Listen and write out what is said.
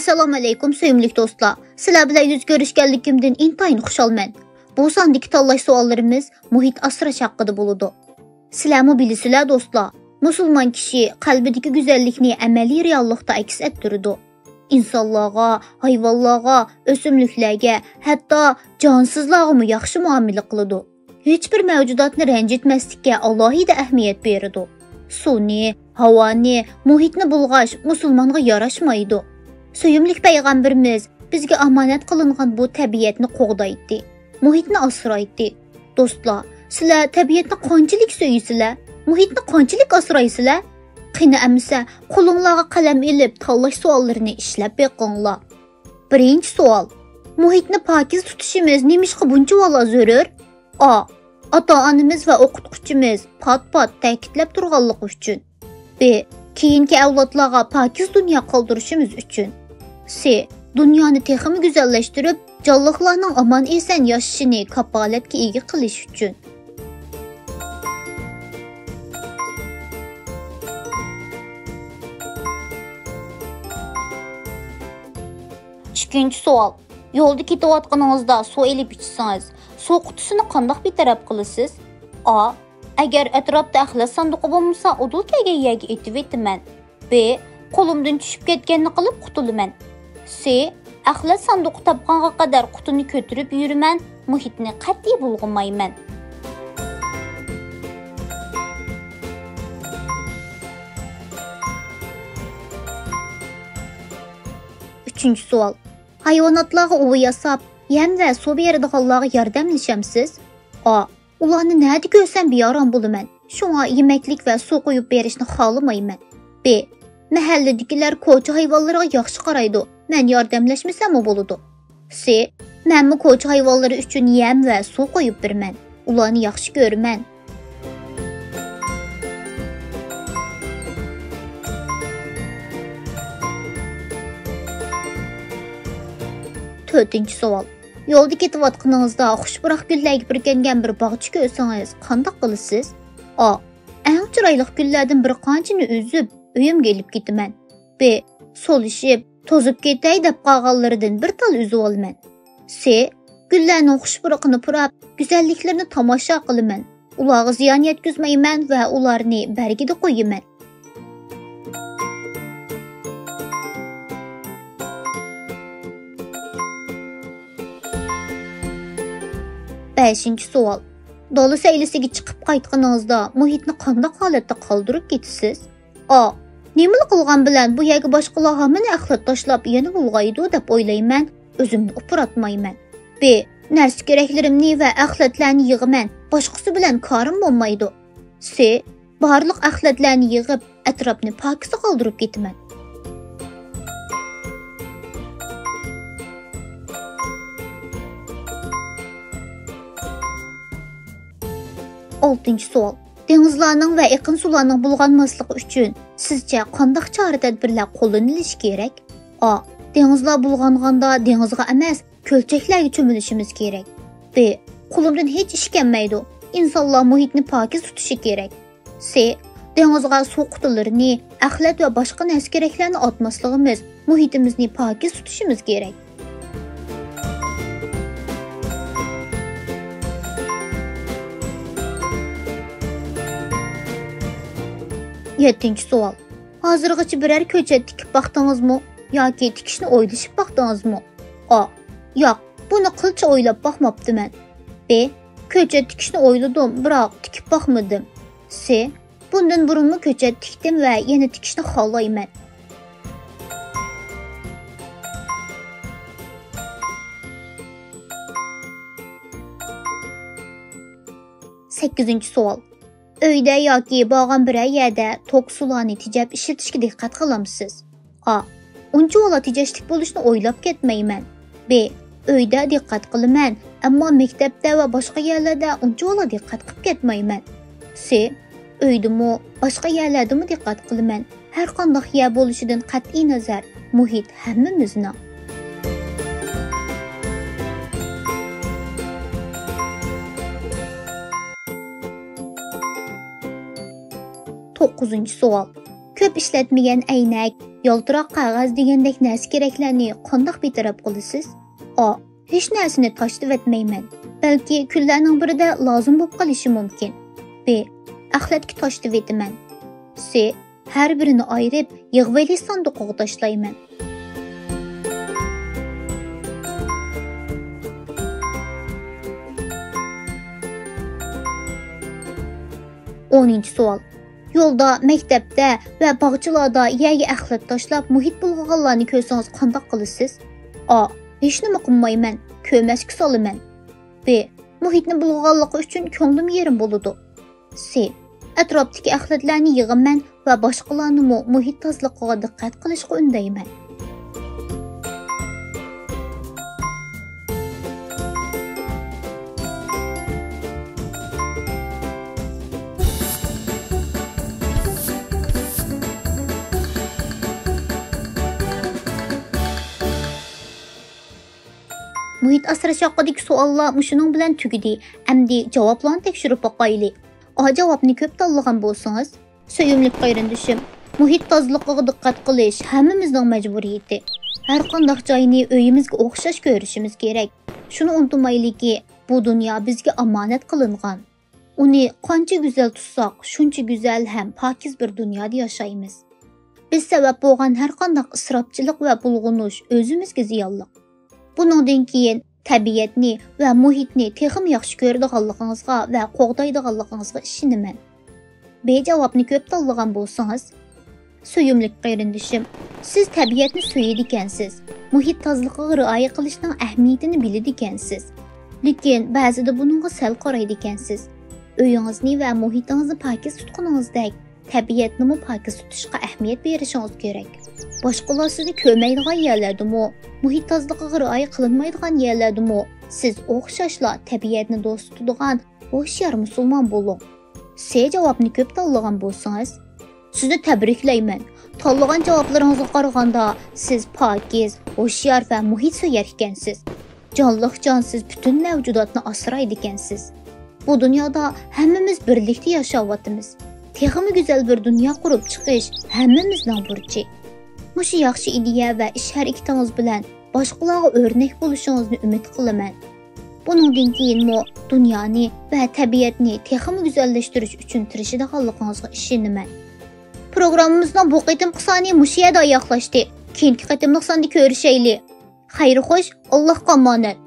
Assalamu alaykum söyümlük dostlar. Sizlar bilan yüz görüşganligimdan intayin xushalman. Bu sondagi tanlash savollarimiz muhit asrash haqida bo'ladi. Sizlarmi bilasizlar dostlar? Musulmon kishi qalbidagi go'zallikni amaliy reallikda aks ettiradi. İnsanlarga, hayvonlarga, o'simliklarga, hatto jonsizlarga yaxshi muomala qiladi. Hech bir mavjudotni ranjitmaslikka alohida ahamiyat beradi. Suvni, havoni, muhitni bulg'ash musulmonga yarashmaydi. Söyümlük payg'ambarimiz bizga omonat qilingan bu tabiatni qo'g'daydi, muhitni asraydi. Do'stlar, sizlar tabiatni qanchalik so'yisizlar, muhitni qanchalik asraysizlar? Qani amsa, qo'lingizga qalam elib tanlash savollarini ishlab beqinglar. Birinchi savol: muhitni pokiz tutishimiz nimishqa buncha valo zarur? A. Ota-onamiz va o'qituvchimiz pat-pat ta'kidlab turganligi uchun. B. Keyingi avlodlarga pokiz dunyo qoldirishimiz uchun. C. Dunyoni texmi go'zallashtirib, jonliqlarning omon-eson yashashini kapolatga ega qilish uchun. İkinci savol. Yo'lda ketayotganingizda suv elib ichsangiz, suv qutisini qanday betaraf qilasiz? A. Agar atrofda axlat sanduqi bo'lmasa, udulkaga yagi etib etaman. B. Qo'limdan tushib ketganini qilib qutulaman. C. Axlat sanduqi topganga qadar qutini ko'tarib yuraman, muhitni qat'iy bulg'amayman. Üçüncü savol. Hayvonotlarga uva yasab, yem va suv beradiganlarga yordamlashamsiz? A. Ularni nada ko'rsam beyoron bo'laman. Shunga yemeklik va suv qo'yib berishni xohlamayman. B. Mahalladagilar ko'cha hayvonlarga yaxshi qaraydi. Men yordamlashmasam bo'ladi. C. Menmi ko'cha hayvonlari uchun yem va suv qo'yib beraman. Ularni yaxshi ko'raman. To'rtinchi savol. Yo'lda ketayotganingizda xushbiroq gullarga burkangan bir bog'cha ko'rsangiz, qanday qilasiz? A. Eng chiroyli gullardan bir qanchani uzib, uyimga olib ketaman. B. Solishib, tozib ketay deb qolganlaridan bir tal uzib olaman. C. Gullarning xushbiroqini purab, go'zalliklarini tomosha qilaman. Ularga ziyon yetkazmayman va ularni bargida qo'yaman. Beşinci savol. Dolu saylisiga chiqib qaytganingizda muhitni qanday holatda qoldirib ketasiz? A. Nima qilgan bilan bu yerga boshqalar hamini axlat tashlab yana bulg'aydi deb o'ylayman, o'zimni upuratmayman. B. Narsa keraklarimni va axlatlarni yig'aman, boshqasi bilan korim bo'lmaydi. C. Barliq axlatlarni yig'ib, atrofni pokiz qoldirib ketaman. Oltinchi savol. Dengizlarning va yaqin sularning bulg'anmasligi uchun sizcha qanday chora-tadbirlar qo'llanilishi kerak? A. Dengizlar bulg'anganda dengizga emas, ko'lchaklarga cho'milishimiz kerak. B. Qo'limdan hech ish kelmaydi. İnsanlar muhitni pokiz tutishi kerak. C. Dengizga suv qutilarini, axlat va boshqa narsa keraklarni otmasligimiz, muhitimizni pokiz tutishimiz kerak. Yettinchi savol. Hozirgacha biror ko'chat tikib baqdingizmi yoki tikishni o'ylashib baqdingizmi? A. Yo'q, buni qilcha o'ylab baqmabdiman. B. Ko'chat tikishni o'yladim, biroq tikib baqmadim. C. Bundan burunmi ko'chat tikdim va yana tikishni xohlayman. Sakkizinchi savol. Uyda yoki bog'an biror yerda tok sularni tejab ishlatishga diqqat qilamsiz? A. Uncha valo tejashlik bo'lishni o'ylab ketmayman. B. Uyda diqqat qilaman, ammo maktabda va boshqa yerlarda uncha valo diqqat qilib ketmayman. C. Uydami, boshqa yerlardami diqqat qilaman. Har qanday yer bo'lishidan qat'iy nazar, muhit hammamizning. 9. savol. Ko'p ishlatmagan aynak, Yaltıroq qog'oz degandek narsa keraklarni qandoq betaraf qilasiz? A. Hech narsani tashlab etmayman. Balki kunlarning birida lozim bo'lib qolishi mumkin. B. Axlatga tashlab etaman. C. Har birini ayirib yig'vali sanduqqa tashlayman. O'ninchi savol. Yo'lda, maktabda va bog'chalarda yerga axlat tashlab, muhit bulg'aganlarni ko'rsangiz qanday qilasiz? A. Hech nima qilmayman, ko'mashga solaman. B. Muhitni bulg'aganligi uchun ko'nglim yerim bo'ladi. C. Atrofdagi axlatlarni yig'aman va boshqalarni muhit tozaligiga diqqat qilishga undayman. Muhit asrash haqidagi savollar mushuning bilan tugadi. Endi javoblarni tekshirib boqaylik. A javobni ko'p tanlagan bo'lsangiz, suyumli qayrindishim, muhit tozaligiga diqqat qilish hammamizning majburiyati. Har qanday joyni uyimizga o'xshash ko'rishimiz kerak. Shuni unutmaylikki, bu dunyo bizga omonat qilingan. Uni qancha go'zal tutsak, shuncha go'zal ham pokiz bir dunyoda yashaymiz. Biz sabab bo'lgan har qanday isrofchilik va bulg'unish o'zimizga ziyonli. Buningdan keyin tabiatni va muhitni texim yaxshi ko'radiganligingizga va qo'g'daydiganligingizga ishonaman. B javobni ko'p tanlagan bo'lsangiz, suyumli qayrindishim, siz tabiatni suyadi ekansiz. Muhit tozaligiga rioya qilishning ahamiyatini biladi ekansiz. Lekin ba'zida buningga sal qaraydi ekansiz. Uyingizni va muhitingizni pokiz tutganingizdek, tabiatni pokiz tutishga ahamiyat berishingiz kerak. Boshqalar sizni ko'rmaydigan yerlardimi, muhit tozaligiga rioya qilinmaydigan yerlardimi, siz o'xshashla tabiatni do'st tutadigan ho'shyor musulmon bo'ling. C javobni ko'p tanlagan bo'lsangiz, sizni tabriklayman. Tanlagan javoblaringizga qaraganda siz pokiz, ho'shyor va muhit suyar ekansiz. Jonliq jonsiz butun mavjudotni asraydi ekansiz. Bu dunyoda hammamiz birlikda yashayapmiz. Texmi go'zal bir dunyo qurib chiqish hammamizning burchi. Mushu yaxshi ideya va ish harakatingiz bilan boshqalarga o'rnak bo'lishingizni umid qilaman. Buningdan keyin dunyoni va tabiatni texmi go'zallashtirish uchun tirishadiganligingizga ishonaman. Programmamizning bu qitimli soni mushu yerda oyoqlashdi. Keyingi qitimli sonda ko'rishaylik. Xayr xo'sh, Allohga omonat.